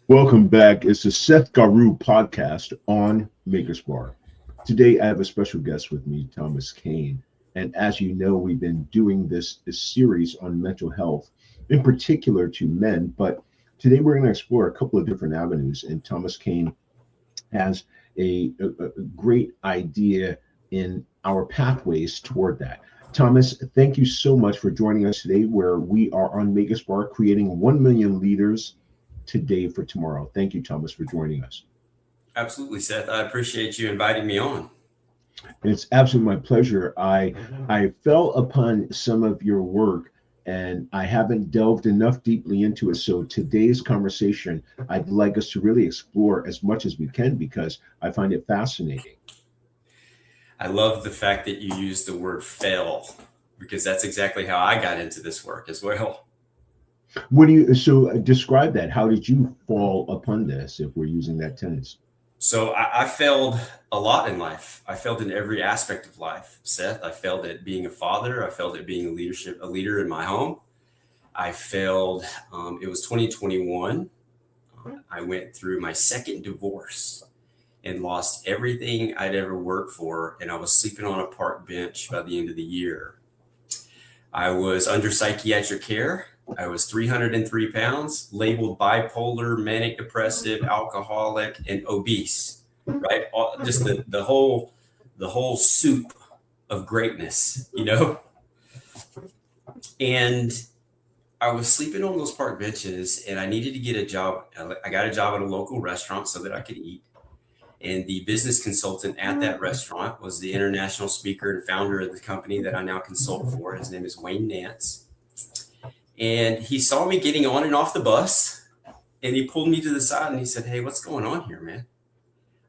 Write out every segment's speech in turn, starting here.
Welcome back. It's the Seth Garu podcast on Maker's Bar. Today, I have a special guest with me, Thomas Cain. And as you know, we've been doing this series on mental health, in particular to men. But today, we're going to explore a couple of different avenues. And Thomas Cain has a great idea in our pathways toward that. Thomas, thank you so much for joining us today, where we are on Maker's Bar creating 1 million leaders today for tomorrow. Thank you, Thomas, for joining us. Absolutely, Seth. I appreciate you inviting me on. It's absolutely my pleasure. I fell upon some of your work and I haven't delved enough deeply into it. So today's conversation, I'd like us to really explore as much as we can because I find it fascinating. I love the fact that you use the word fail, because that's exactly how I got into this work as well. Describe that. How did you fall upon this, if we're using that tense? So I failed a lot in life. I failed in every aspect of life, Seth. I failed at being a father. I failed at being a leader in my home. I failed. It was 2021. I went through my second divorce and lost everything I'd ever worked for. And I was sleeping on a park bench by the end of the year. I was under psychiatric care. I was 303 pounds, labeled bipolar, manic depressive, alcoholic, and obese, right? Just the whole soup of greatness, you know? And I was sleeping on those park benches and I needed to get a job. I got a job at a local restaurant so that I could eat. And the business consultant at that restaurant was the international speaker and founder of the company that I now consult for. His name is Wayne Nance. And he saw me getting on and off the bus and he pulled me to the side and he said, "Hey, what's going on here, man?"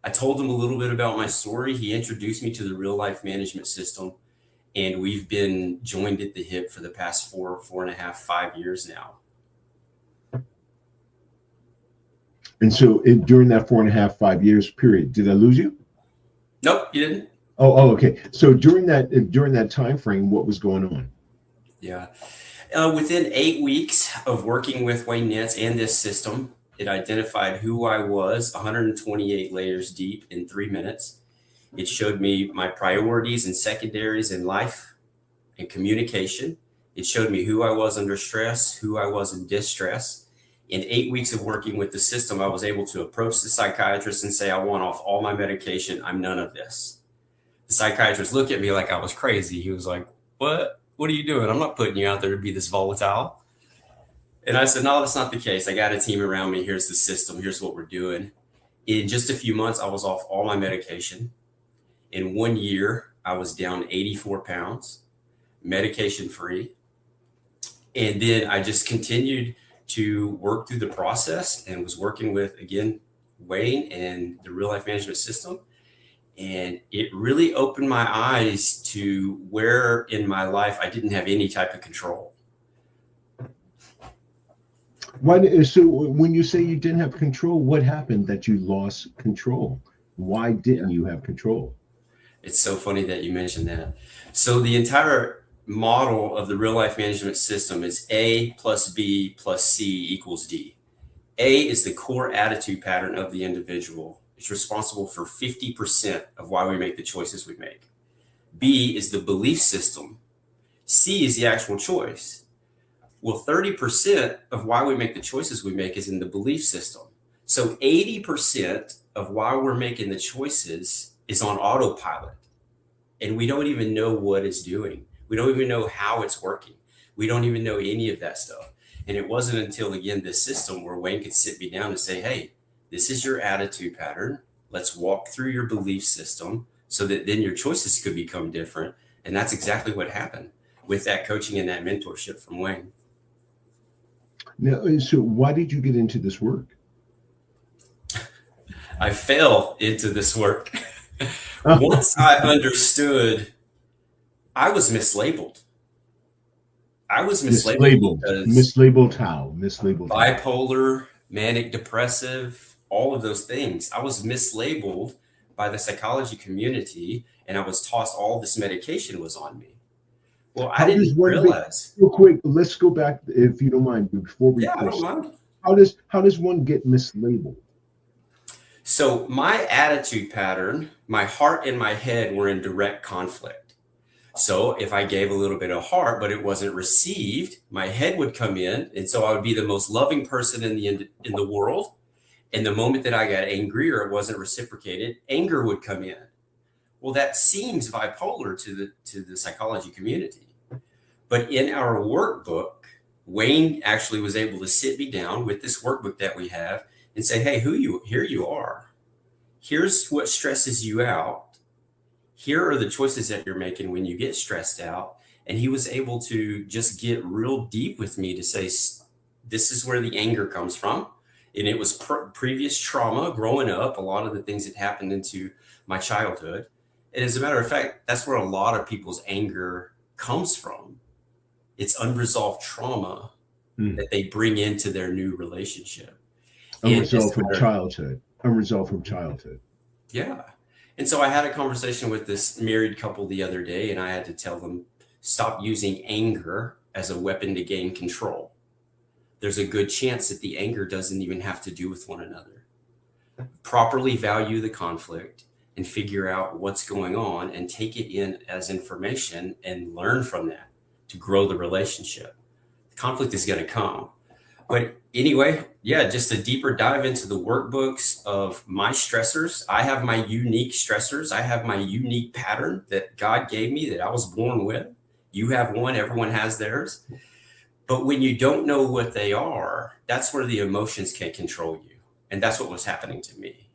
I told him a little bit about my story. He introduced me to the real life management system. And we've been joined at the hip for the past 4.5, 5 years now. And so during that 4.5, 5 years period, did I lose you? Nope, you didn't. Oh, okay. So during that time frame, what was going on? Yeah. Within 8 weeks of working with Wayne Nance and this system, it identified who I was 128 layers deep in 3 minutes. It showed me my priorities and secondaries in life and communication. It showed me who I was under stress, who I was in distress. In 8 weeks of working with the system, I was able to approach the psychiatrist and say, "I want off all my medication. I'm none of this." The psychiatrist looked at me like I was crazy. He was like, What are you doing? I'm not putting you out there to be this volatile." And I said, "No, that's not the case. I got a team around me. Here's the system. Here's what we're doing." In just a few months, I was off all my medication. In 1 year, I was down 84 pounds, medication free. And then I just continued to work through the process and was working with, again, Wayne and the real life management system. And it really opened my eyes to where in my life I didn't have any type of control. So when you say you didn't have control, what happened that you lost control? Why didn't you have control? It's so funny that you mentioned that. So the entire model of the real life management system is A plus B plus C equals D. A is the core attitude pattern of the individual. It's responsible for 50% of why we make the choices we make. B is the belief system. C is the actual choice. Well, 30% of why we make the choices we make is in the belief system. So 80% of why we're making the choices is on autopilot. And we don't even know what it's doing. We don't even know how it's working. We don't even know any of that stuff. And it wasn't until, again, this system where Wayne could sit me down and say, "Hey, this is your attitude pattern. Let's walk through your belief system so that then your choices could become different." And that's exactly what happened with that coaching and that mentorship from Wayne. Now, so why did you get into this work? I fell into this work. Once I understood, I was mislabeled. Mislabeled how? Bipolar, manic depressive, all of those things. I was mislabeled by the psychology community, and I was tossed all this medication was on me. Well, I didn't realize. Real quick, let's go back, if you don't mind, before we I don't mind. how does one get mislabeled? So my attitude pattern, my heart and my head were in direct conflict. So if I gave a little bit of heart, but it wasn't received, my head would come in. And so I would be the most loving person in the world. And the moment that I got angry or it wasn't reciprocated, anger would come in. Well, that seems bipolar to the psychology community. But in our workbook, Wayne actually was able to sit me down with this workbook that we have and say, hey, here you are. Here's what stresses you out. Here are the choices that you're making when you get stressed out. And he was able to just get real deep with me to say, this is where the anger comes from. And it was previous trauma growing up, a lot of the things that happened into my childhood. And as a matter of fact, that's where a lot of people's anger comes from. It's unresolved trauma that they bring into their new relationship. Unresolved from childhood. Unresolved from childhood. Yeah. And so I had a conversation with this married couple the other day, and I had to tell them, stop using anger as a weapon to gain control. There's a good chance that the anger doesn't even have to do with one another. Properly value the conflict and figure out what's going on and take it in as information and learn from that to grow the relationship. The conflict is going to come. But anyway, yeah, just a deeper dive into the workbooks of my stressors. I have my unique stressors. I have my unique pattern that God gave me that I was born with. You have one, everyone has theirs. But when you don't know what they are, that's where the emotions can control you. And that's what was happening to me.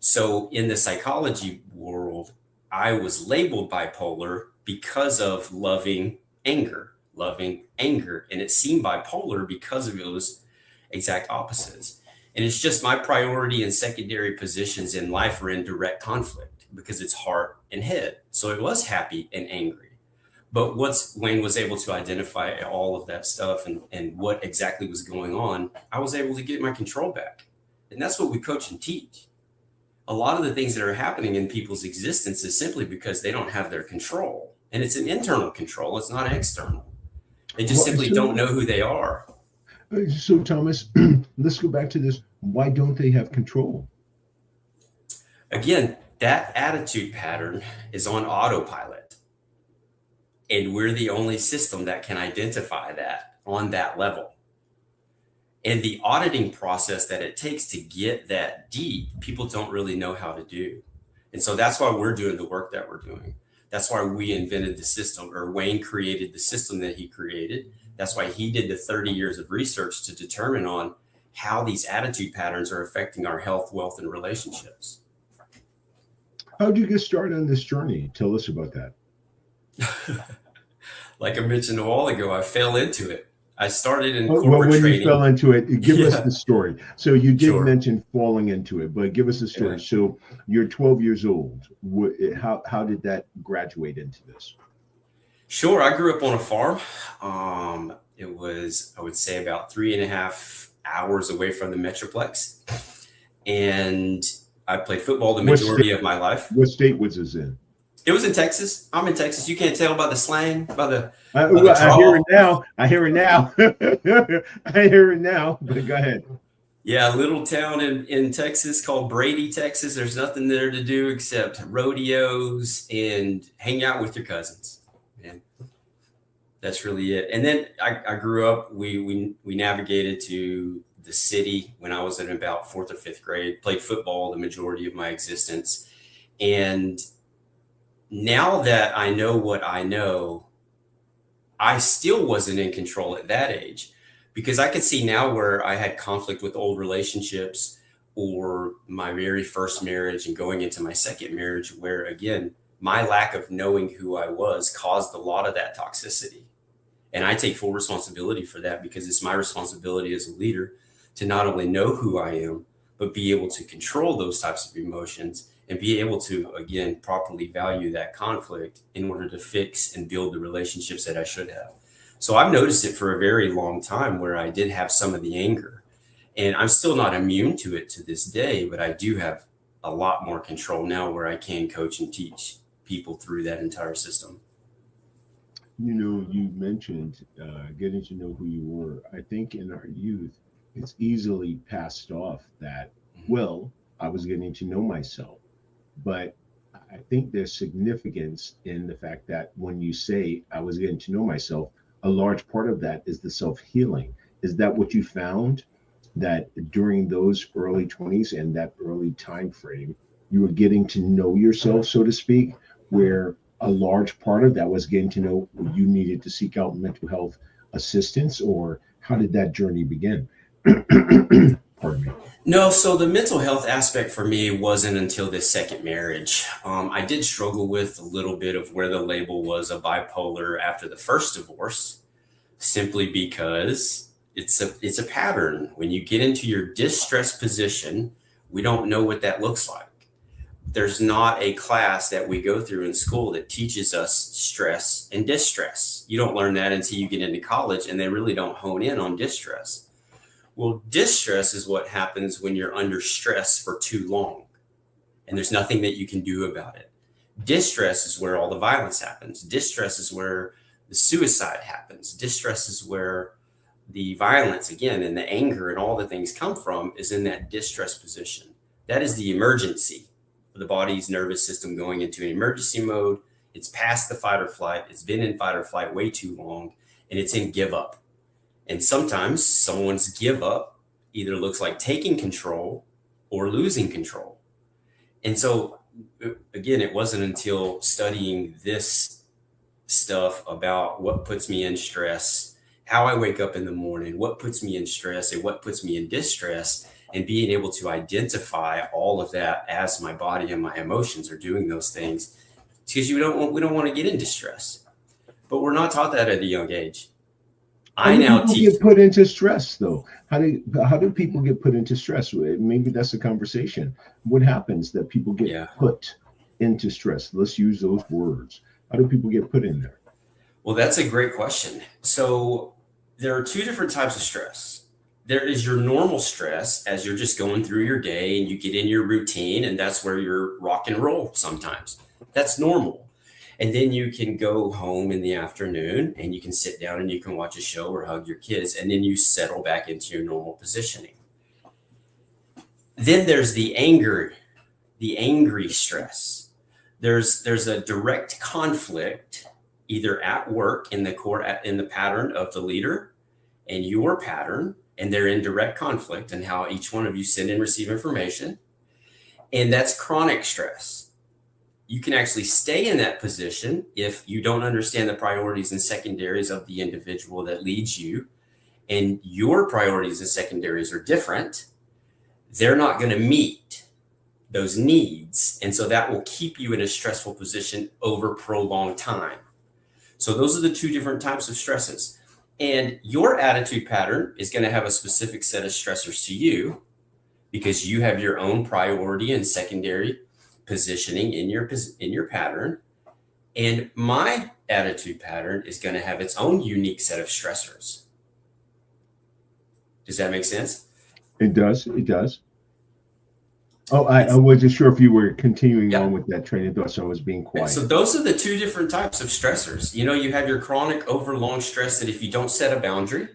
So in the psychology world, I was labeled bipolar because of loving anger. And it seemed bipolar because of those exact opposites. And it's just my priority and secondary positions in life are in direct conflict because it's heart and head. So it was happy and angry. But once Wayne was able to identify all of that stuff and what exactly was going on, I was able to get my control back. And that's what we coach and teach. A lot of the things that are happening in people's existence is simply because they don't have their control. And it's an internal control. It's not external. They just simply don't know who they are. So, Thomas, let's go back to this. Why don't they have control? Again, that attitude pattern is on autopilot. And we're the only system that can identify that on that level. And the auditing process that it takes to get that deep, people don't really know how to do. And so that's why we're doing the work that we're doing. That's why we invented the system, or Wayne created the system that he created. That's why he did the 30 years of research to determine on how these attitude patterns are affecting our health, wealth, and relationships. How did you get started on this journey? Tell us about that. Like I mentioned a while ago, I fell into it. I started in corporate when training. You fell into it, give us the story. So you did Sure. mention falling into it, but give us the story. Yeah. So you're 12 years old. How did that graduate into this? Sure. I grew up on a farm. It was, I would say, about 3.5 hours away from the Metroplex. And I played football the majority of my life. What state was this in? It was in Texas. I'm in Texas. You can't tell by the slang, by the I hear it now. I hear it now. But go ahead. Yeah, a little town in Texas called Brady, Texas. There's nothing there to do except rodeos and hang out with your cousins. And that's really it. And then I grew up. We navigated to the city when I was in about 4th or 5th grade. Played football the majority of my existence, and now that I know what I know, I still wasn't in control at that age, because I could see now where I had conflict with old relationships or my very first marriage and going into my second marriage, where again, my lack of knowing who I was caused a lot of that toxicity. And I take full responsibility for that, because it's my responsibility as a leader to not only know who I am, but be able to control those types of emotions and be able to, again, properly value that conflict in order to fix and build the relationships that I should have. So I've noticed it for a very long time where I did have some of the anger, and I'm still not immune to it to this day, but I do have a lot more control now where I can coach and teach people through that entire system. You know, you mentioned getting to know who you were. I think in our youth, it's easily passed off that, well, I was getting to know myself. But I think there's significance in the fact that when you say I was getting to know myself, a large part of that is the self healing. Is that what you found? That during those early 20s and that early time frame, you were getting to know yourself, so to speak, where a large part of that was getting to know you needed to seek out mental health assistance, or how did that journey begin? Pardon me. No, so the mental health aspect for me wasn't until this second marriage. I did struggle with a little bit of where the label was a bipolar after the first divorce, simply because it's a pattern. When you get into your distress position, we don't know what that looks like. There's not a class that we go through in school that teaches us stress and distress. You don't learn that until you get into college, and they really don't hone in on distress. Well, distress is what happens when you're under stress for too long and there's nothing that you can do about it. Distress is where all the violence happens. Distress is where the suicide happens. Distress is where the violence, again, and the anger and all the things come from, is in that distress position. That is the emergency for the body's nervous system going into an emergency mode. It's past the fight or flight. It's been in fight or flight way too long, and it's in give up. And sometimes someone's give up either looks like taking control or losing control. And so, again, it wasn't until studying this stuff about what puts me in stress, how I wake up in the morning, what puts me in stress and what puts me in distress, and being able to identify all of that as my body and my emotions are doing those things, because we don't want to get in distress. But we're not taught that at a young age. How do people get put into stress, though? How do people get put into stress? Maybe that's a conversation. What happens that people get put into stress? Let's use those words. How do people get put in there? Well, that's a great question. So there are two different types of stress. There is your normal stress as you're just going through your day and you get in your routine, and that's where you're rock and roll sometimes. That's normal. And then you can go home in the afternoon and you can sit down and you can watch a show or hug your kids, and then you settle back into your normal positioning. Then there's the angry stress. There's a direct conflict either at work in the pattern of the leader and your pattern, and they're in direct conflict and how each one of you send and receive information. And that's chronic stress. You can actually stay in that position if you don't understand the priorities and secondaries of the individual that leads you, and your priorities and secondaries are different. They're not going to meet those needs. And so that will keep you in a stressful position over prolonged time. So those are the two different types of stresses. And your attitude pattern is going to have a specific set of stressors to you because you have your own priority and secondary positioning in your pattern. And my attitude pattern is going to have its own unique set of stressors. Does that make sense? It does. It does. Oh, I wasn't sure if you were continuing on with that train of thought, so I was being quiet. So those are the two different types of stressors. You know, you have your chronic overlong stress that if you don't set a boundary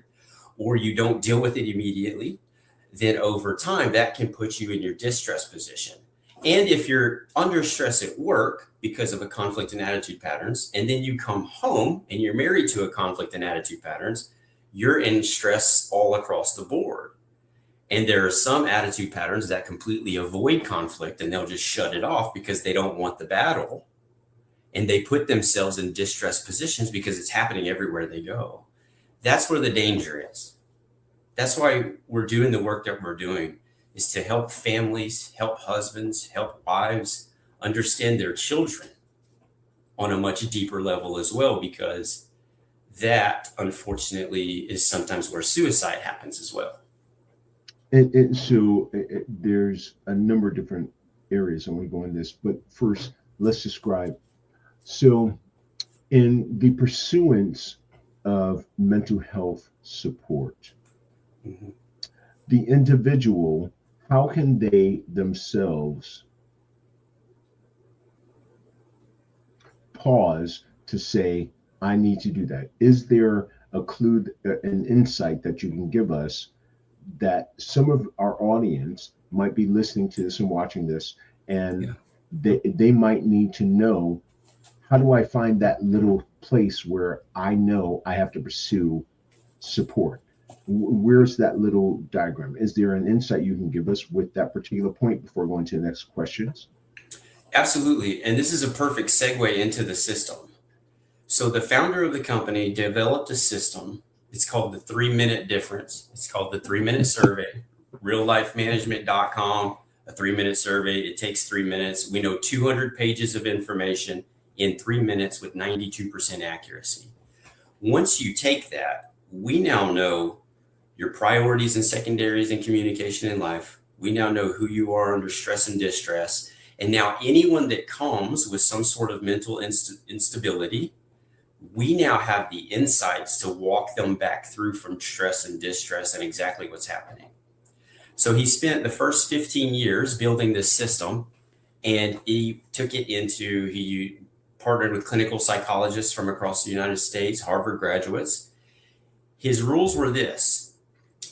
or you don't deal with it immediately, then over time that can put you in your distress position. And if you're under stress at work because of a conflict in attitude patterns, and then you come home and you're married to a conflict in attitude patterns, you're in stress all across the board. And there are some attitude patterns that completely avoid conflict and they'll just shut it off because they don't want the battle. And they put themselves in distress positions because it's happening everywhere they go. That's where the danger is. That's why we're doing the work that we're doing, is to help families, help husbands, help wives understand their children on a much deeper level as well, because that, unfortunately, is sometimes where suicide happens as well. So there's a number of different areas I want to go in this, but first, let's describe. So in the pursuance of mental health support, the individual, how can they themselves pause to say, I need to do that? Is there a clue, an insight that you can give us that some of our audience might be listening to this and watching this, and they might need to know, how do I find that little place where I know I have to pursue support? Where's that little diagram? Is there an insight you can give us with that particular point before going to the next questions? Absolutely. And this is a perfect segue into the system. So the founder of the company developed a system. It's called the 3-minute difference. It's called the 3-minute survey. Reallifemanagement.com, a 3-minute survey. It takes 3 minutes. We know 200 pages of information in 3 minutes with 92% accuracy. Once you take that, we now know your priorities and secondaries in communication in life. We now know who you are under stress and distress. And now anyone that comes with some sort of mental instability, we now have the insights to walk them back through from stress and distress and exactly what's happening. So he spent the first 15 years building this system, and he partnered with clinical psychologists from across the United States, Harvard graduates. His rules were this: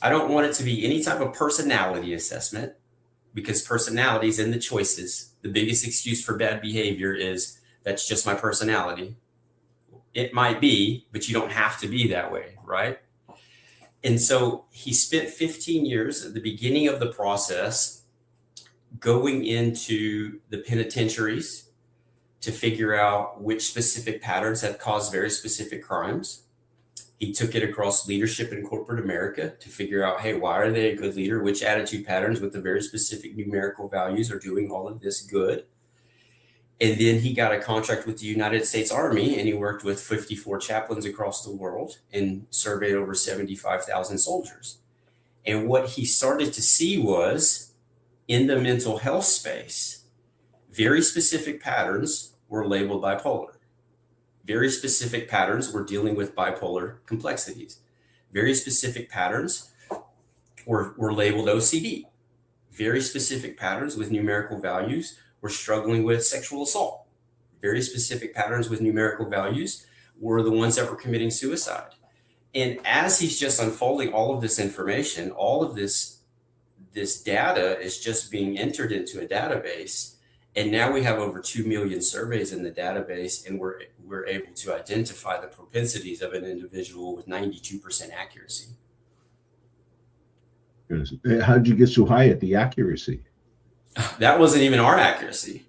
I don't want it to be any type of personality assessment, because personalities and the choices, the biggest excuse for bad behavior is that's just my personality. It might be, but you don't have to be that way, right? And so he spent 15 years at the beginning of the process going into the penitentiaries to figure out which specific patterns have caused very specific crimes. He took it across leadership in corporate America to figure out, hey, why are they a good leader? Which attitude patterns with the very specific numerical values are doing all of this good? And then he got a contract with the United States Army, and he worked with 54 chaplains across the world and surveyed over 75,000 soldiers. And what he started to see was, in the mental health space, very specific patterns were labeled bipolar. Very specific patterns were dealing with bipolar complexities. Very specific patterns were labeled OCD. Very specific patterns with numerical values were struggling with sexual assault. Very specific patterns with numerical values were the ones that were committing suicide. And as he's just unfolding all of this information, all of this data is just being entered into a database. And now we have over 2 million surveys in the database, and we're able to identify the propensities of an individual with 92% accuracy. How did you get so high at the accuracy? That wasn't even our accuracy.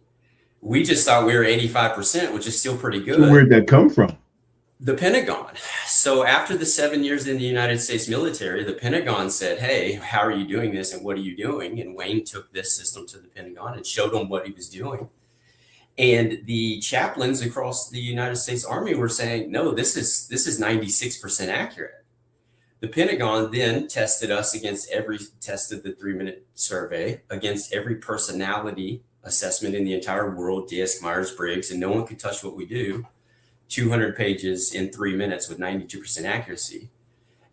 We just thought we were 85%, which is still pretty good. So where'd that come from? The Pentagon. So after the 7 years in the United States military, the Pentagon said, hey, how are you doing this and what are you doing? And Wayne took this system to the Pentagon and showed them what he was doing. And the chaplains across the United States Army were saying, no, this is 96% accurate. The Pentagon then tested us tested the 3-minute survey against every personality assessment in the entire world, DISC, Myers-Briggs, and no one could touch what we do. 200 pages in 3 minutes with 92% accuracy.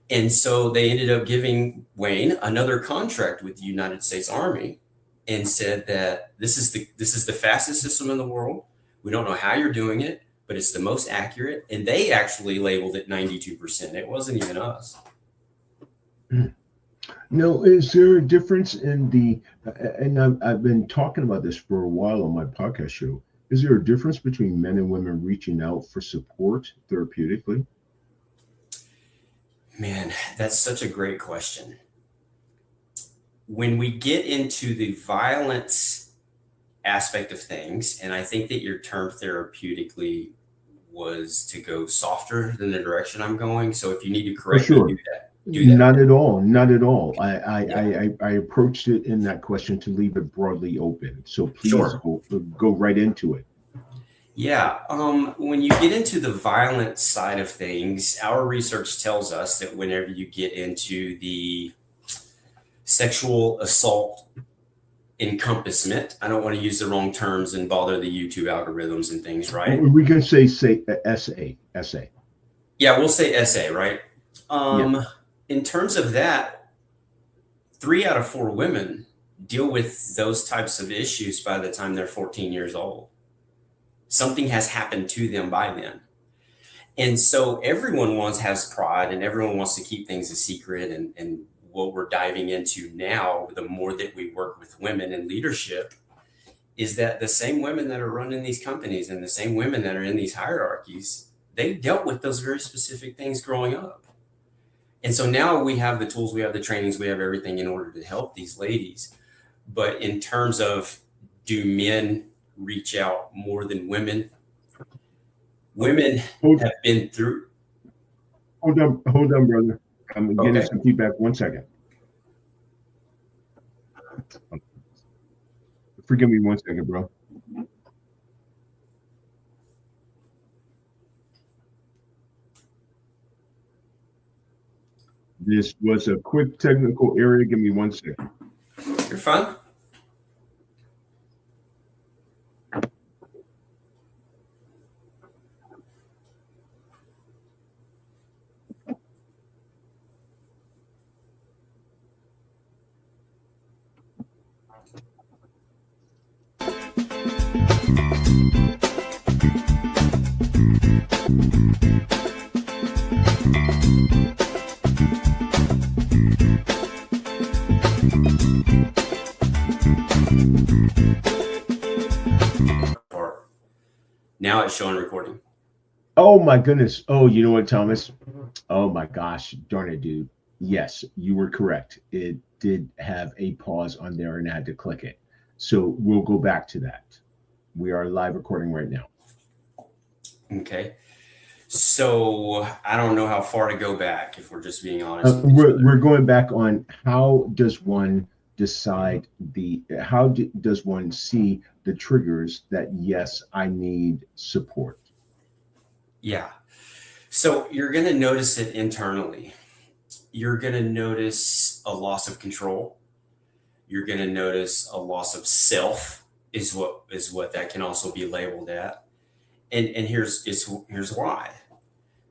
And so they ended up giving Wayne another contract with the United States Army and said that this is the fastest system in the world. We don't know how you're doing it, but it's the most accurate. And they actually labeled it 92%. It wasn't even us. No, is there a difference in and I've been talking about this for a while on my podcast show. Is there a difference between men and women reaching out for support therapeutically? Man, that's such a great question. When we get into the violence aspect of things, and I think that your term therapeutically was to go softer than the direction I'm going. So if you need to correct me, do that. Not at all. Not at all. I approached it in that question to leave it broadly open. So please go right into it. Yeah. When you get into the violent side of things, our research tells us that whenever you get into the sexual assault encompassment, I don't want to use the wrong terms and bother the YouTube algorithms and things, right? We can say SA. Yeah, we'll say SA, right? In terms of that, 3 out of 4 women deal with those types of issues by the time they're 14 years old. Something has happened to them by then. And so everyone has pride and everyone wants to keep things a secret and what we're diving into now, the more that we work with women in leadership, is that the same women that are running these companies and the same women that are in these hierarchies, they dealt with those very specific things growing up. And so now we have the tools, we have the trainings, we have everything in order to help these ladies. But in terms of, do men reach out more than women? Women have been through. Hold on, brother. I'm getting some feedback. 1 second. Forgive me 1 second, bro. This was a quick technical error. Give me 1 second. You're fine. Now it's showing recording. Oh my goodness. Oh, you know what, Thomas? Oh my gosh. Darn it, dude. Yes, you were correct. It did have a pause on there and I had to click it. So we'll go back to that. We are live recording right now. Okay. So I don't know how far to go back, if we're just being honest. We're going back on how does one decide does one see the triggers that, yes, I need support? Yeah. So you're going to notice it internally. You're going to notice a loss of control. You're going to notice a loss of self is what that can also be labeled at. And here's why.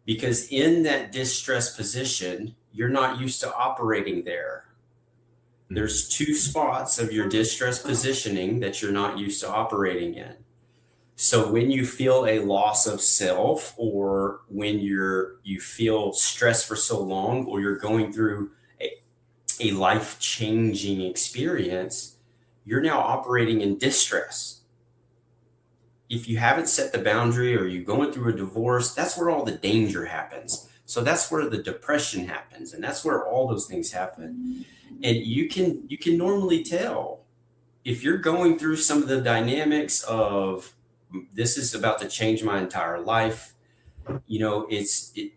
Because in that distress position, you're not used to operating there. There's two spots of your distress positioning that you're not used to operating in. So when you feel a loss of self, or when you feel stressed for so long, or you're going through a life-changing experience, you're now operating in distress. If you haven't set the boundary, or you're going through a divorce, that's where all the danger happens. So that's where the depression happens, and that's where all those things happen. And you can normally tell if you're going through some of the dynamics of, this is about to change my entire life. You know,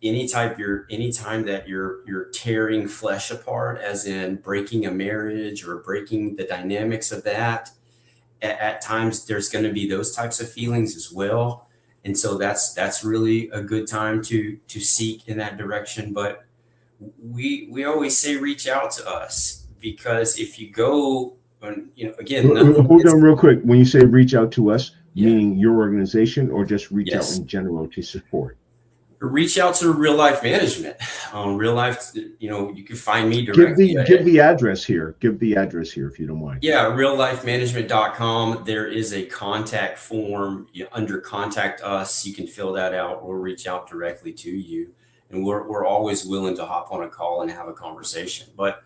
anytime that you're tearing flesh apart, as in breaking a marriage or breaking the dynamics of that, at times there's going to be those types of feelings as well. And so that's really a good time to seek in that direction. But we always say reach out to us, because if you go, again, hold on real quick. When you say reach out to us, meaning your organization, or just reach out in general to support? Reach out to Real Life Management. Real Life, you can find me directly. Give the address here. Give the address here if you don't mind. Yeah, reallifemanagement.com. There is a contact form under Contact Us. You can fill that out. We'll reach out directly to you, and we're always willing to hop on a call and have a conversation. But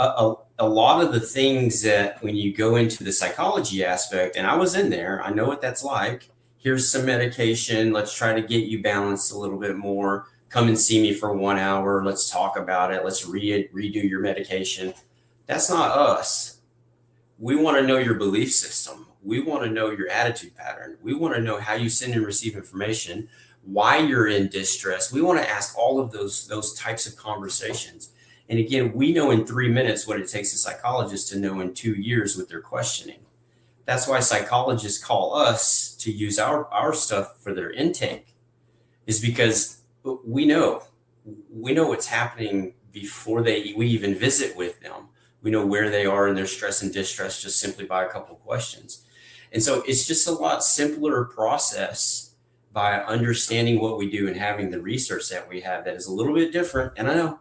a lot of the things that, when you go into the psychology aspect, and I was in there, I know what that's like. Here's some medication. Let's try to get you balanced a little bit more. Come and see me for 1 hour. Let's talk about it. Let's redo your medication. That's not us. We want to know your belief system. We want to know your attitude pattern. We want to know how you send and receive information, why you're in distress. We want to ask all of those types of conversations. And again, we know in 3 minutes what it takes a psychologist to know in 2 years with their questioning. That's why psychologists call us to use our stuff for their intake, is because we know what's happening before we even visit with them. We know where they are in their stress and distress just simply by a couple of questions. And so it's just a lot simpler process by understanding what we do and having the research that we have that is a little bit different. And I know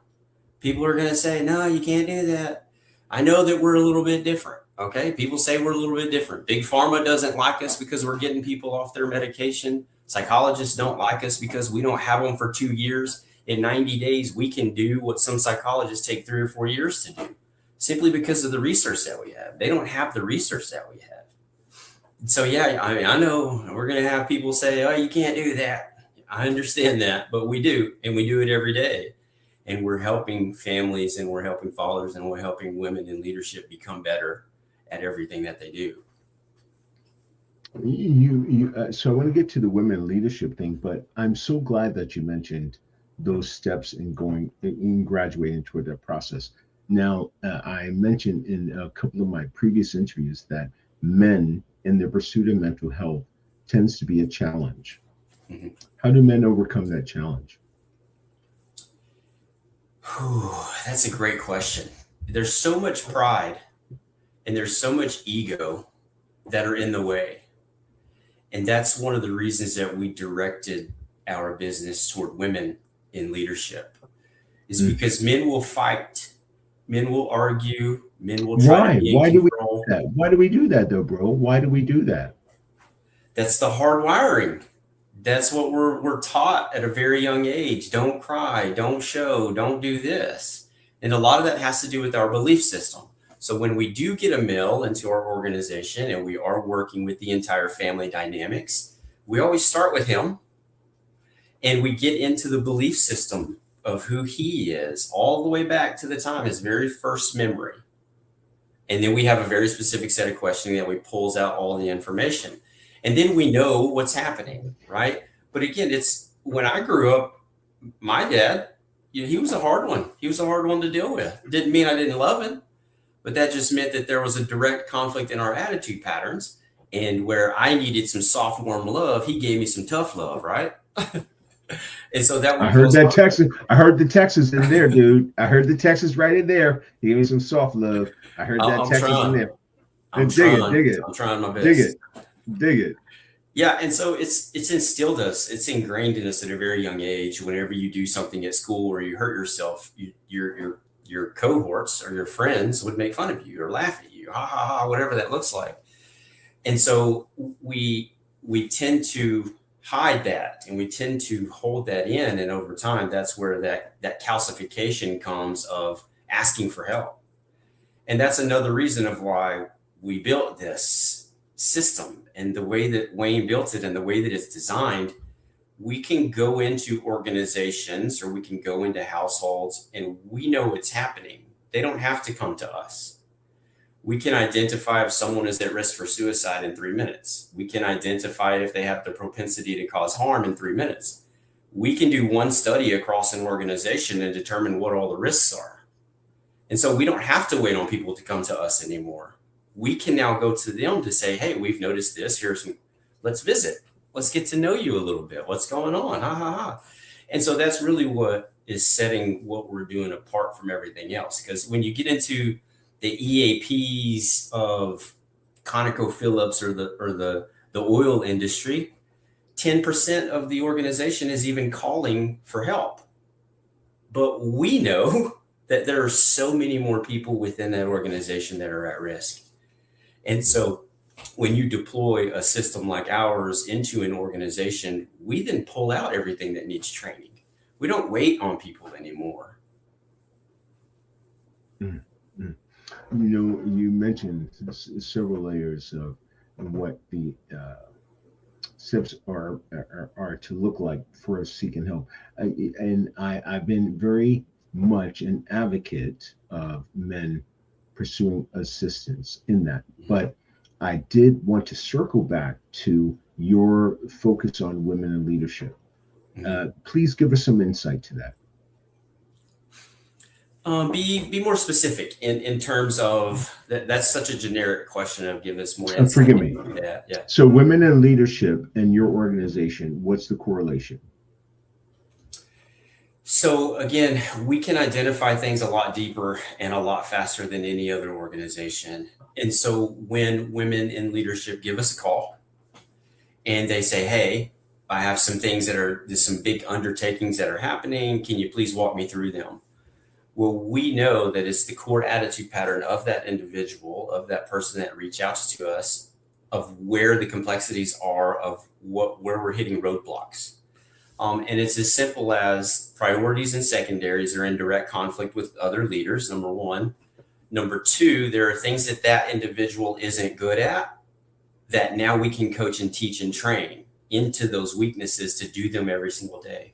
people are going to say, no, you can't do that. I know that we're a little bit different. Okay. People say we're a little bit different. Big Pharma doesn't like us because we're getting people off their medication. Psychologists don't like us because we don't have them for 2 years. in 90 days, we can do what some psychologists take 3 or 4 years to do, simply because of the research that we have. They don't have the research that we have. So yeah, I mean, I know we're going to have people say, oh, you can't do that. I understand that, but we do, and we do it every day. And we're helping families, and we're helping fathers, and we're helping women in leadership become better at everything that they do. So I want to get to the women leadership thing, but I'm so glad that you mentioned those steps in graduating toward that process. Now, I mentioned in a couple of my previous interviews that men in their pursuit of mental health tends to be a challenge. Mm-hmm. How do men overcome that challenge? That's a great question. There's so much pride and there's so much ego that are in the way. And that's one of the reasons that we directed our business toward women in leadership, is because men will fight, men will argue, men will try to be in control. Why do we do that though, bro? Why do we do that? That's the hard wiring. That's what we're taught at a very young age. Don't cry, don't show, don't do this. And a lot of that has to do with our belief system. So when we do get a male into our organization and we are working with the entire family dynamics, we always start with him and we get into the belief system of who he is all the way back to the time, his very first memory. And then we have a very specific set of questioning that we pulls out all the information. And then we know what's happening, right? But again, it's when I grew up, my dad, he was a hard one. He was a hard one to deal with. Didn't mean I didn't love him, but that just meant that there was a direct conflict in our attitude patterns. And where I needed some soft, warm love, he gave me some tough love, right? And so that I heard that Texas. I heard the Texas in there, dude. I heard the Texas right in there. He gave me some soft love. I heard that Texas in there. Dig it. I'm trying my best. Dig it. Yeah, and so it's instilled us. It's ingrained in us at a very young age. Whenever you do something at school or you hurt yourself, your cohorts or your friends would make fun of you or laugh at you, ha ha ha, whatever that looks like. And so we tend to hide that and we tend to hold that in. And over time, that's where that calcification comes of asking for help. And that's another reason of why we built this system, and the way that Wayne built it and the way that it's designed. We can go into organizations or we can go into households and we know what's happening. They don't have to come to us. We can identify if someone is at risk for suicide in 3 minutes. We can identify if they have the propensity to cause harm in 3 minutes. We can do one study across an organization and determine what all the risks are. And so we don't have to wait on people to come to us anymore. We can now go to them to say, hey, we've noticed this. Let's visit. Let's get to know you a little bit. What's going on? Ha ha ha. And so that's really what is setting what we're doing apart from everything else. Because when you get into the EAPs of ConocoPhillips or the oil industry, 10% of the organization is even calling for help. But we know that there are so many more people within that organization that are at risk. And so when you deploy a system like ours into an organization, we then pull out everything that needs training. We don't wait on people anymore. Mm-hmm. You mentioned several layers of what the steps are to look like for us seeking help. I've been very much an advocate of men pursuing assistance in that. But I did want to circle back to your focus on women in leadership. Please give us some insight to that. Be more specific in terms of that's such a generic question. I'll give us more insight. Forgive me. Yeah. So women in leadership in your organization, what's the correlation? So again, we can identify things a lot deeper and a lot faster than any other organization. And so when women in leadership give us a call and they say, hey, I have some things there's some big undertakings that are happening. Can you please walk me through them? Well, we know that it's the core attitude pattern of that individual, of that person that reaches out to us, of where the complexities are, of where we're hitting roadblocks. And it's as simple as priorities and secondaries are in direct conflict with other leaders, number one. Number two, there are things that that individual isn't good at that now we can coach and teach and train into those weaknesses to do them every single day.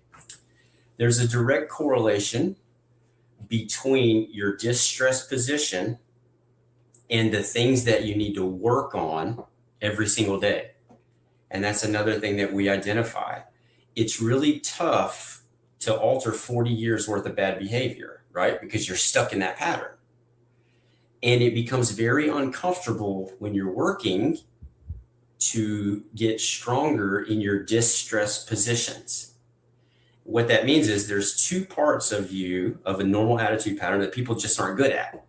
There's a direct correlation between your distressed position and the things that you need to work on every single day. And that's another thing that we identify. It's really tough to alter 40 years worth of bad behavior, right? Because you're stuck in that pattern. And it becomes very uncomfortable when you're working to get stronger in your distressed positions. What that means is there's two parts of you, of a normal attitude pattern, that people just aren't good at.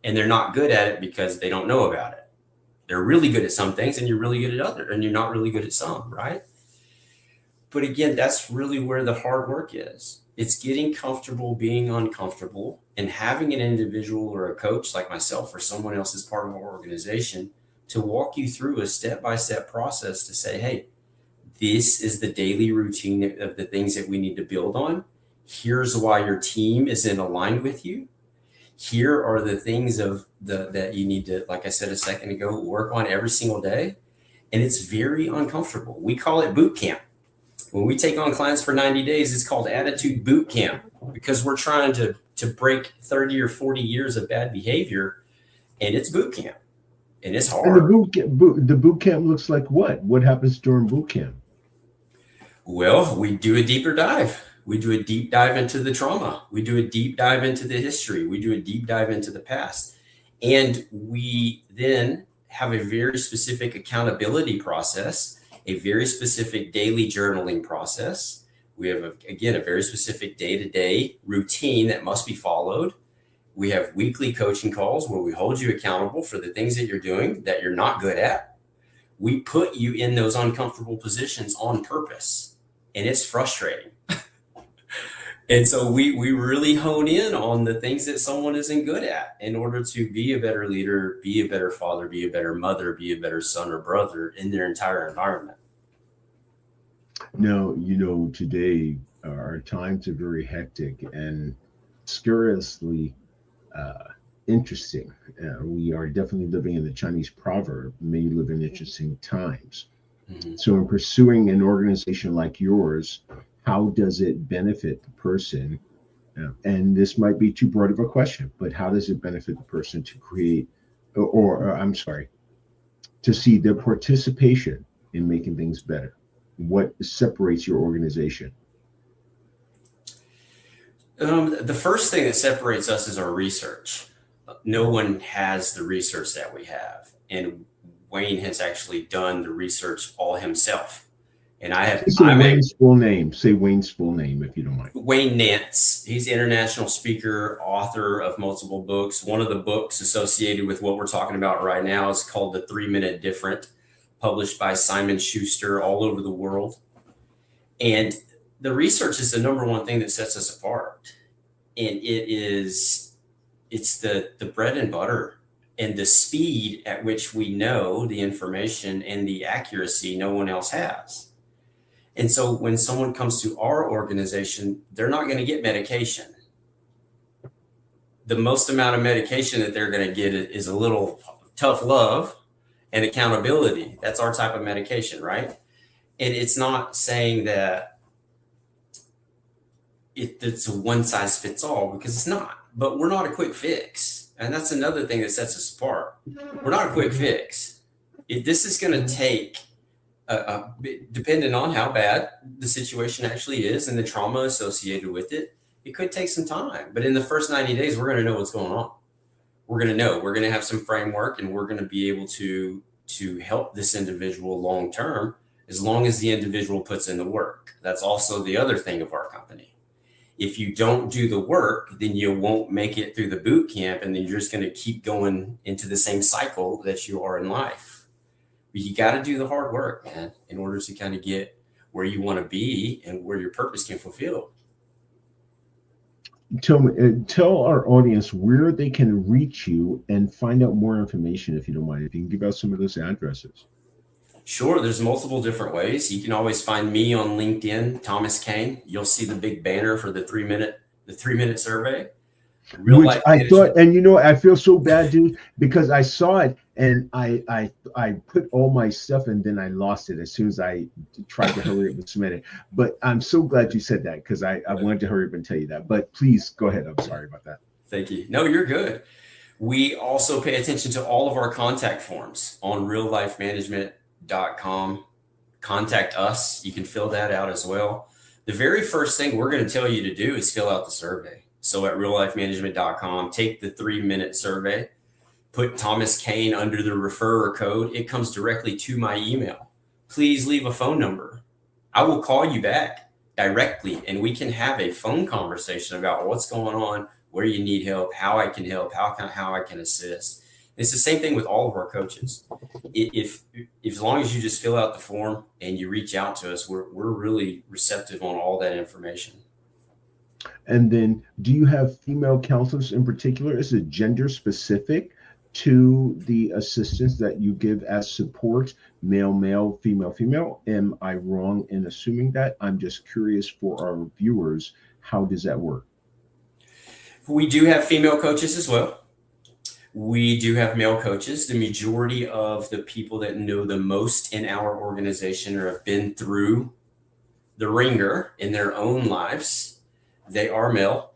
And they're not good at it because they don't know about it. They're really good at some things and you're really good at other, and you're not really good at some, right? But again, that's really where the hard work is. It's getting comfortable being uncomfortable, and having an individual or a coach like myself or someone else as part of our organization to walk you through a step-by-step process to say, hey, this is the daily routine of the things that we need to build on. Here's why your team is in aligned with you. Here are the things that you need to, like I said a second ago, work on every single day. And it's very uncomfortable. We call it boot camp. When we take on clients for 90 days, it's called attitude boot camp, because we're trying to break 30 or 40 years of bad behavior, and it's boot camp, and it's hard. And the boot camp looks like what? What happens during boot camp? Well, we do a deeper dive. We do a deep dive into the trauma. We do a deep dive into the history. We do a deep dive into the past. And we then have a very specific accountability process, a very specific daily journaling process. We have, a very specific day-to-day routine that must be followed. We have weekly coaching calls where we hold you accountable for the things that you're doing that you're not good at. We put you in those uncomfortable positions on purpose, and it's frustrating. And so we really hone in on the things that someone isn't good at in order to be a better leader, be a better father, be a better mother, be a better son or brother in their entire environment. Now, today our times are very hectic and curiously interesting. We are definitely living in the Chinese proverb, may you live in interesting times. Mm-hmm. So in pursuing an organization like yours, how does it benefit the person? And this might be too broad of a question, but how does it benefit the person to create, to see their participation in making things better? What separates your organization? The first thing that separates us is our research. No one has the research that we have. And Wayne has actually done the research all himself. And I have Wayne's full name. Say Wayne's full name if you don't mind. Wayne Nance. He's an international speaker, author of multiple books. One of the books associated with what we're talking about right now is called The 3-Minute Different, published by Simon Schuster all over the world. And the research is the number one thing that sets us apart. And it's the bread and butter and the speed at which we know the information and the accuracy no one else has. And so when someone comes to our organization, they're not going to get medication. The most amount of medication that they're going to get is a little tough love and accountability. That's our type of medication, right? And it's not saying that it's a one size fits all, because it's not. But we're not a quick fix. And that's another thing that sets us apart. We're not a quick fix. This is going to take, depending on how bad the situation actually is and the trauma associated with it, it could take some time. But in the first 90 days, we're going to know what's going on. We're going to know. We're going to have some framework, and we're going to be able to help this individual long term, as long as the individual puts in the work. That's also the other thing of our company. If you don't do the work, then you won't make it through the boot camp, and then you're just going to keep going into the same cycle that you are in life. But you got to do the hard work, man, in order to kind of get where you want to be and where your purpose can fulfill. Tell our audience where they can reach you and find out more information, if you don't mind. If you can give out some of those addresses. Sure, there's multiple different ways. You can always find me on LinkedIn, Thomas Cain. You'll see the big banner for the 3-minute survey. Real Which life I thought, management. and I feel so bad, dude, because I saw it and I put all my stuff and then I lost it as soon as I tried to hurry up and submit it. But I'm so glad you said that because I wanted to hurry up and tell you that. But please go ahead. I'm sorry about that. Thank you. No, you're good. We also pay attention to all of our contact forms on reallifemanagement.com. Contact us. You can fill that out as well. The very first thing we're going to tell you to do is fill out the survey. So at reallifemanagement.com, take the 3-minute survey, put Thomas Cain under the referrer code. It comes directly to my email. Please leave a phone number. I will call you back directly and we can have a phone conversation about what's going on, where you need help, how I can help, how I can assist. It's the same thing with all of our coaches. If as long as you just fill out the form and you reach out to us, we're really receptive on all that information. And then, do you have female counselors in particular? Is it gender specific to the assistance that you give as support? Male, male, female, female. Am I wrong in assuming that? I'm just curious for our viewers. How does that work? We do have female coaches as well. We do have male coaches. The majority of the people that know the most in our organization or have been through the ringer in their own lives, they are male.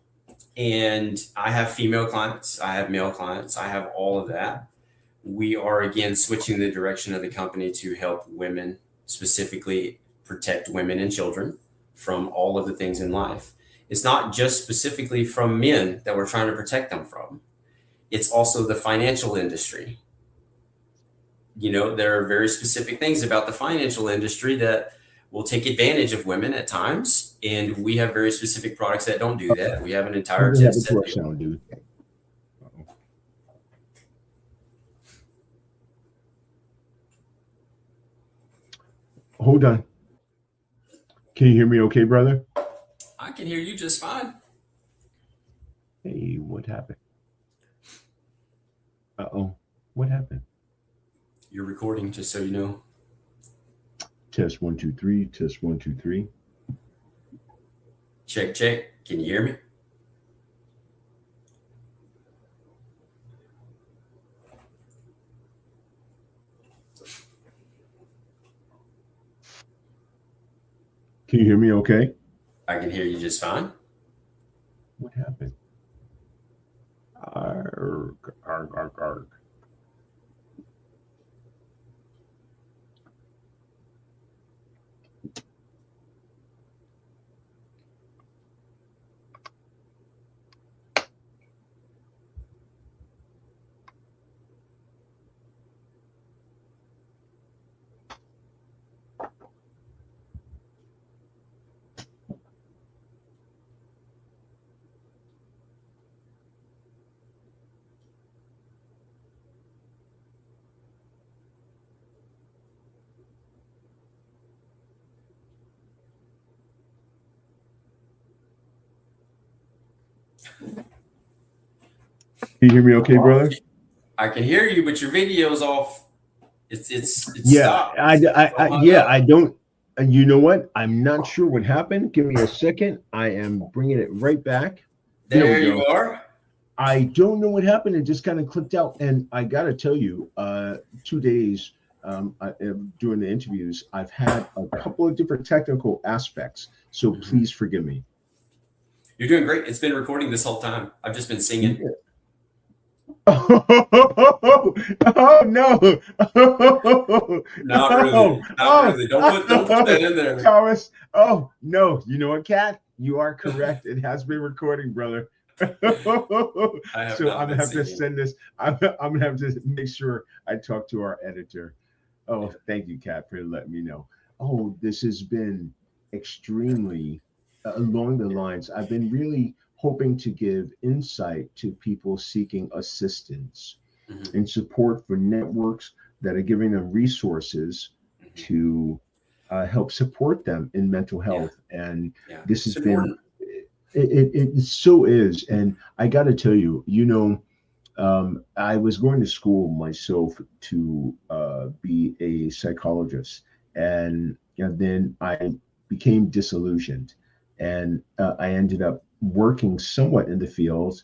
And I have female clients. I have male clients. I have all of that. We are, again, switching the direction of the company to help women, specifically protect women and children from all of the things in life. It's not just specifically from men that we're trying to protect them from. It's also the financial industry. There are very specific things about the financial industry that will take advantage of women at times. And we have very specific products that don't do that. We have an entire test set. Sound, dude. Hold on. Can you hear me okay, brother? I can hear you just fine. Hey, what happened? Uh-oh. What happened? You're recording, just so you know. Test 1 2 3. Test 1 2 3. Check, check. Can you hear me? Can you hear me okay? I can hear you just fine. What happened? Arg, arg, arg, arg. Can you hear me okay, brother? I can hear you, but your video's off. It's yeah, stopped. I don't. And you know what? I'm not sure what happened. Give me a second. I am bringing it right back. There you are. I don't know what happened. It just kind of clicked out. And I got to tell you, 2 days during the interviews, I've had a couple of different technical aspects. So please forgive me. You're doing great. It's been recording this whole time. I've just been singing. Yeah. Oh no! Not really. Not really. Don't put that in there, Thomas. Oh no! You know what, Kat? You are correct. It has been recording, brother. So I'm gonna have to send this. I'm gonna have to make sure I talk to our editor. Oh, thank you, Kat, for letting me know. Oh, this has been extremely along the lines. I've been really hoping to give insight to people seeking assistance and support for networks that are giving them resources to help support them in mental health. And this has been, it so is. And I got to tell you, I was going to school myself to be a psychologist, and then I became disillusioned, and I ended up working somewhat in the field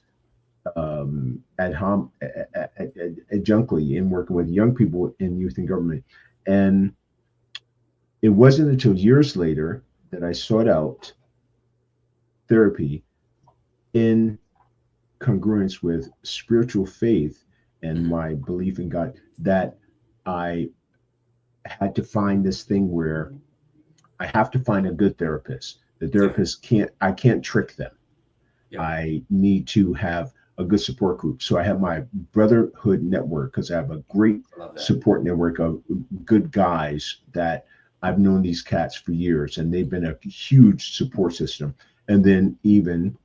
adjunctly in working with young people in youth and government. And it wasn't until years later that I sought out therapy in congruence with spiritual faith and my belief in God, that I had to find this thing where I have to find a good therapist. The therapist I can't trick them. Yeah. I need to have a good support group. So I have my brotherhood network, because I have a great support network of good guys that I've known these cats for years, and they've been a huge support system. And then even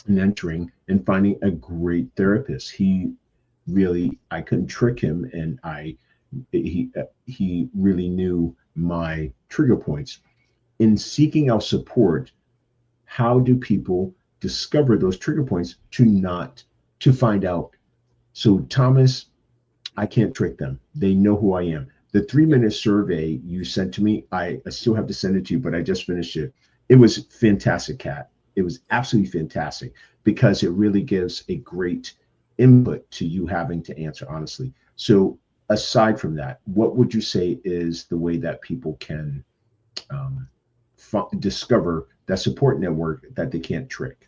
mentoring and finding a great therapist. He really, I couldn't trick him, and he really knew my trigger points. In seeking out support, how do people discover those trigger points to find out? So Thomas, I can't trick them. They know who I am. The 3-minute survey you sent to me, I still have to send it to you, but I just finished it. It was fantastic, Kat. It was absolutely fantastic, because it really gives a great input to you having to answer honestly. So aside from that, what would you say is the way that people can discover that support network that they can't trick?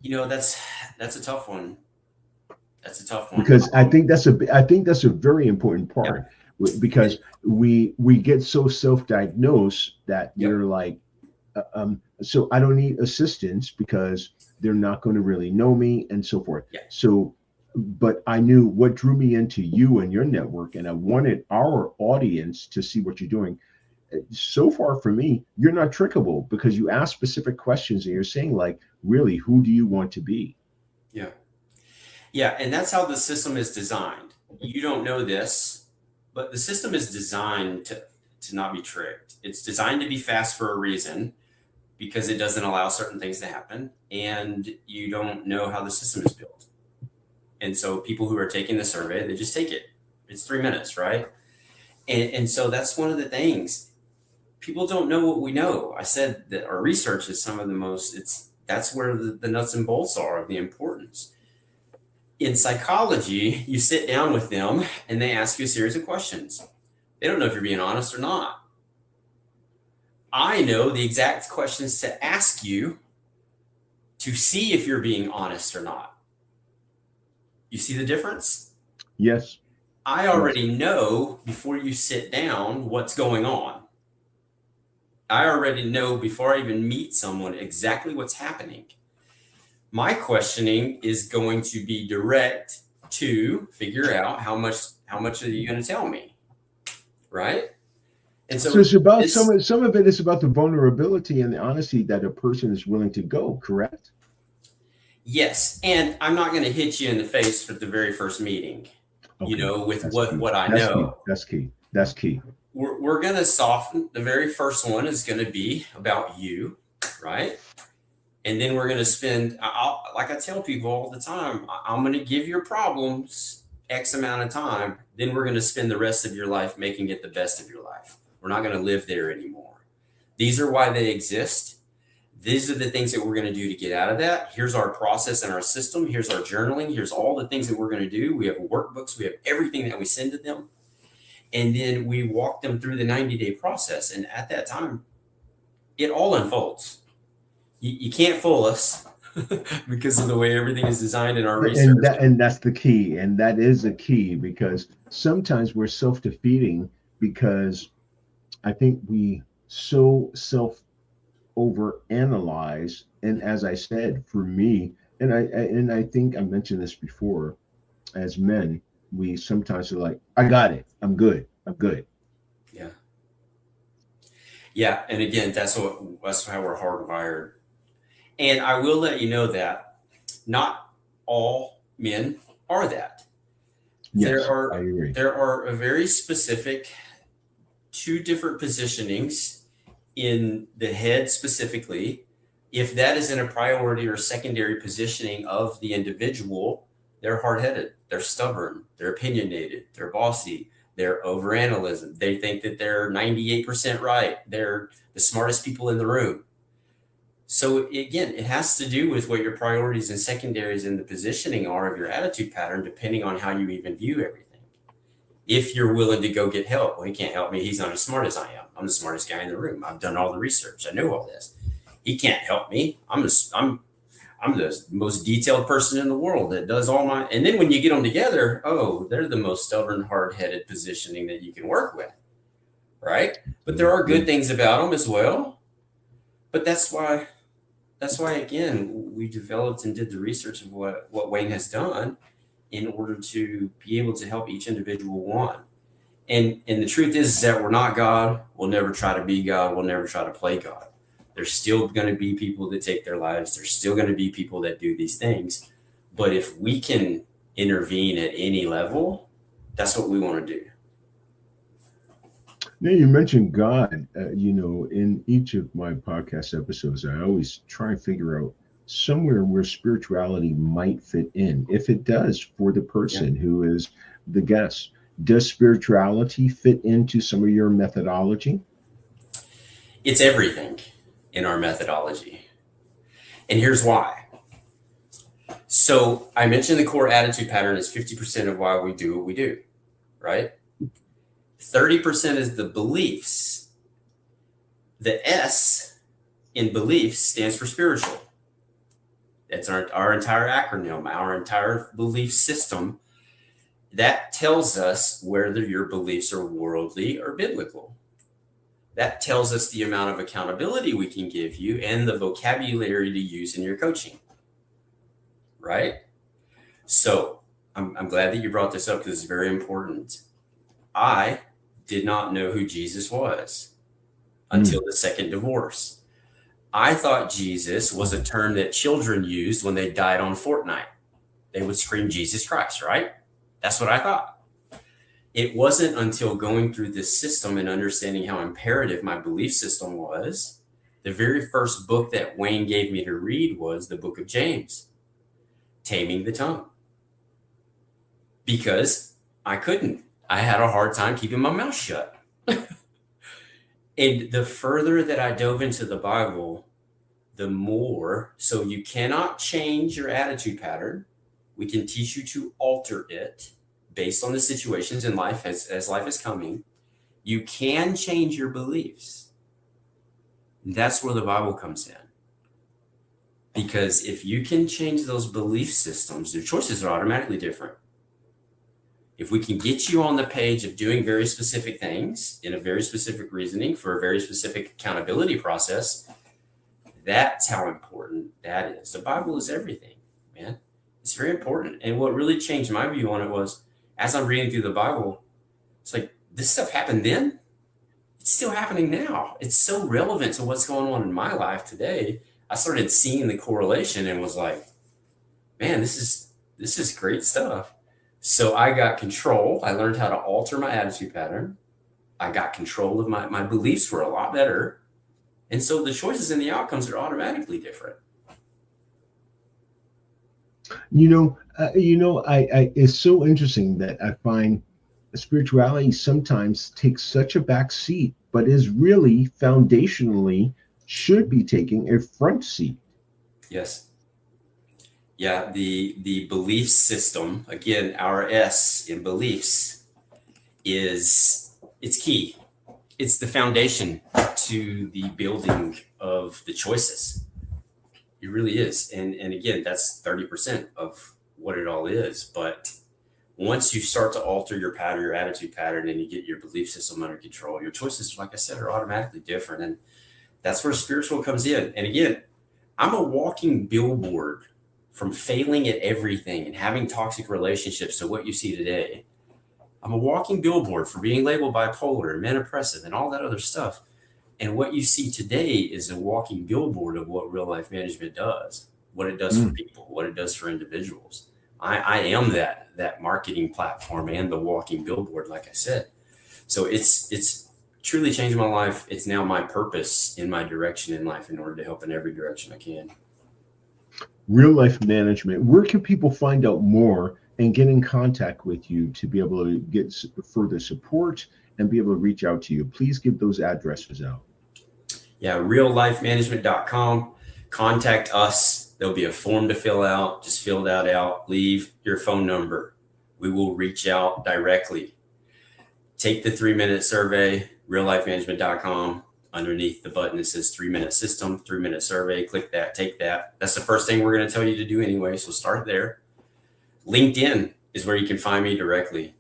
That's a tough one. That's a tough one, because I think that's a very important part. Yeah. Because we get so self-diagnosed that we're like, so I don't need assistance because they're not going to really know me and so forth. Yeah. So, but I knew what drew me into you and your network, and I wanted our audience to see what you're doing. So far for me, you're not trickable, because you ask specific questions and you're saying, like, really, who do you want to be? Yeah. Yeah. And that's how the system is designed. You don't know this, but the system is designed to not be tricked. It's designed to be fast for a reason, because it doesn't allow certain things to happen, and you don't know how the system is built. And so people who are taking the survey, they just take it. It's 3 minutes, right? And so that's one of the things. People don't know what we know. I said that our research is some of the most, that's where the nuts and bolts are of the importance. In psychology, you sit down with them and they ask you a series of questions. They don't know if you're being honest or not. I know the exact questions to ask you to see if you're being honest or not. You see the difference? Yes. I already know before you sit down what's going on. I already know before I even meet someone exactly what's happening. My questioning is going to be direct to figure out how much are you going to tell me, right? And so it's about some of it is about the vulnerability and the honesty that a person is willing to go, correct? Yes, and I'm not going to hit you in the face for the very first meeting. Okay. With that's what I know. That's key. That's key. We're going to soften. The very first one is going to be about you, right? And then we're going to spend, like I tell people all the time, I'm going to give your problems X amount of time. Then we're going to spend the rest of your life making it the best of your life. We're not going to live there anymore. These are why they exist. These are the things that we're going to do to get out of that. Here's our process and our system. Here's our journaling. Here's all the things that we're going to do. We have workbooks. We have everything that we send to them. And then we walk them through the 90-day process. And at that time, it all unfolds. You can't fool us because of the way everything is designed in our research. And that's the key. And that is the key, because sometimes we're self-defeating, because I think we so overanalyze. And as I said, for me, and I think I mentioned this before, as men, we sometimes are like, I got it. I'm good. Yeah. Yeah. And again, that's how we're hardwired. And I will let you know that not all men are that. Yes, I agree. There are a very specific 2 different positionings in the head, specifically If that isn't a priority or secondary positioning of the individual, they're hard-headed, they're stubborn, they're opinionated, they're bossy, they're overanalyzing. They think that they're 98% right. They're the smartest people in the room. So again, it has to do with what your priorities and secondaries in the positioning are of your attitude pattern, depending on how you even view everything. If you're willing to go get help, well, he can't help me. He's not as smart as I am. I'm the smartest guy in the room. I've done all the research. I know all this. He can't help me. I'm the most detailed person in the world that does all my. And then when you get them together, oh, they're the most stubborn, hard-headed positioning that you can work with, right? But there are good things about them as well. But that's why again, we developed and did the research of what Wayne has done in order to be able to help each individual one. And the truth is that we're not God. We'll never try to be God. We'll never try to play God. There's still going to be people that take their lives. There's still going to be people that do these things. But if we can intervene at any level, that's what we want to do. Now, you mentioned God. In each of my podcast episodes, I always try and figure out somewhere where spirituality might fit in. If it does for the person who is the guest, does spirituality fit into some of your methodology? It's everything in our methodology. And here's why. So I mentioned the core attitude pattern is 50% of why we do what we do, right? 30% is the beliefs. The S in beliefs stands for spiritual. That's our entire acronym, our entire belief system. That tells us whether your beliefs are worldly or biblical. That tells us the amount of accountability we can give you and the vocabulary to use in your coaching, right? So I'm glad that you brought this up because it's very important. I did not know who Jesus was until the second divorce. I thought Jesus was a term that children used when they died on Fortnite. They would scream Jesus Christ, right? That's what I thought. It wasn't until going through this system and understanding how imperative my belief system was. The very first book that Wayne gave me to read was the book of James, Taming the Tongue. Because I couldn't. I had a hard time keeping my mouth shut. And the further that I dove into the Bible, the more. So you cannot change your attitude pattern. We can teach you to alter it based on the situations in life as life is coming. You can change your beliefs. That's where the Bible comes in. Because if you can change those belief systems, your choices are automatically different. If we can get you on the page of doing very specific things in a very specific reasoning for a very specific accountability process, that's how important that is. The Bible is everything, man. It's very important. And what really changed my view on it was, as I'm reading through the Bible, it's like, this stuff happened then. It's still happening now. It's so relevant to what's going on in my life today. I started seeing the correlation and was like, man, this is great stuff. So I got control. I learned how to alter my attitude pattern. I got control of my beliefs were a lot better. And so the choices and the outcomes are automatically different. It's so interesting that I find spirituality sometimes takes such a back seat, but is really foundationally should be taking a front seat. Yes. Yeah, the belief system, again, our S in beliefs it's key. It's the foundation to the building of the choices. It really is. And again, that's 30% of what it all is. But once you start to alter your pattern, your attitude pattern, and you get your belief system under control, your choices, like I said, are automatically different. And that's where spiritual comes in. And again, I'm a walking billboard from failing at everything and having toxic relationships to what you see today. I'm a walking billboard for being labeled bipolar and manic depressive and all that other stuff. And what you see today is a walking billboard of what real life management does, what it does for people, what it does for individuals. I am that marketing platform and the walking billboard, like I said. So it's truly changed my life. It's now my purpose in my direction in life in order to help in every direction I can. Real life management. Where can people find out more and get in contact with you to be able to get further support and be able to reach out to you? Please give those addresses out. Yeah, reallifemanagement.com. Contact us. There'll be a form to fill out. Just fill that out. Leave your phone number. We will reach out directly. Take the 3-minute survey, reallifemanagement.com. Underneath the button, it says 3-minute system, 3-minute survey. Click that, take that. That's the first thing we're going to tell you to do anyway. So start there. LinkedIn is where you can find me directly.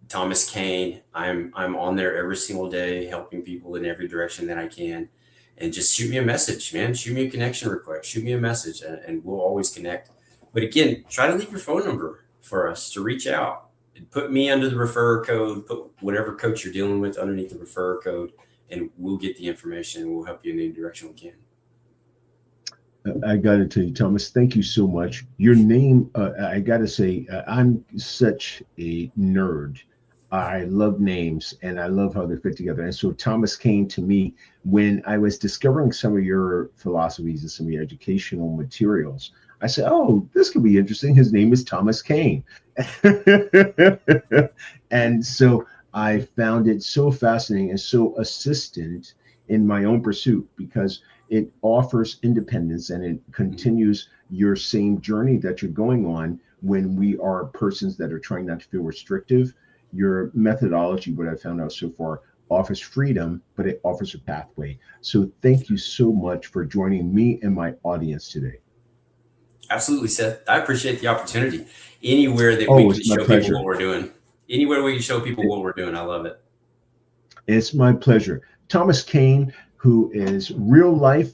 Thomas Cain. I'm on there every single day, helping people in every direction that I can. And just shoot me a message, man. Shoot me a connection request. Shoot me a message, and we'll always connect. But again, try to leave your phone number for us to reach out. Put me under the referrer code. Put whatever coach you're dealing with underneath the referrer code, and we'll get the information. And we'll help you in any direction we can. I got to tell you, Thomas, thank you so much. Your name, I got to say, I'm such a nerd. I love names and I love how they fit together. And so Thomas Cain, to me, when I was discovering some of your philosophies and some of your educational materials, I said, oh, this could be interesting. His name is Thomas Cain. And so I found it so fascinating and so assistant in my own pursuit, because it offers independence and it continues your same journey that you're going on when we are persons that are trying not to feel restrictive. Your methodology, what I found out so far, offers freedom, but it offers a pathway. So thank you so much for joining me and my audience today. Absolutely, Seth. I appreciate the opportunity. Anywhere that we can show people what we're doing. Anywhere we can show people what we're doing. I love it. It's my pleasure. Thomas Cain, who is Real Life.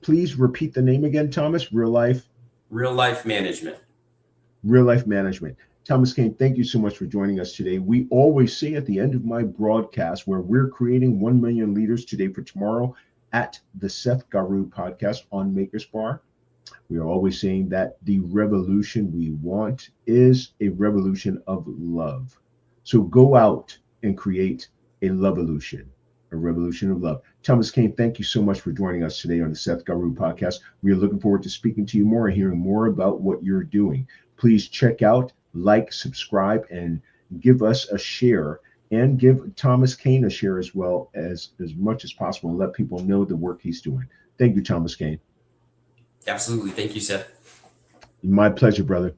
Please repeat the name again, Thomas. Real Life Management. Real Life Management. Thomas Cain, thank you so much for joining us today. We always say at the end of my broadcast, where we're creating 1 million leaders today for tomorrow at the Seth Guru podcast on Maker's Bar, we are always saying that the revolution we want is a revolution of love. So go out and create a revolution of love. Thomas Cain, thank you so much for joining us today on the Seth Guru podcast. We are looking forward to speaking to you more and hearing more about what you're doing. Please check out, like, subscribe, and give us a share, and give Thomas Cain a share as well as much as possible, and let people know the work he's doing. Thank you, Thomas Cain. Absolutely. Thank you, Seth. My pleasure, brother.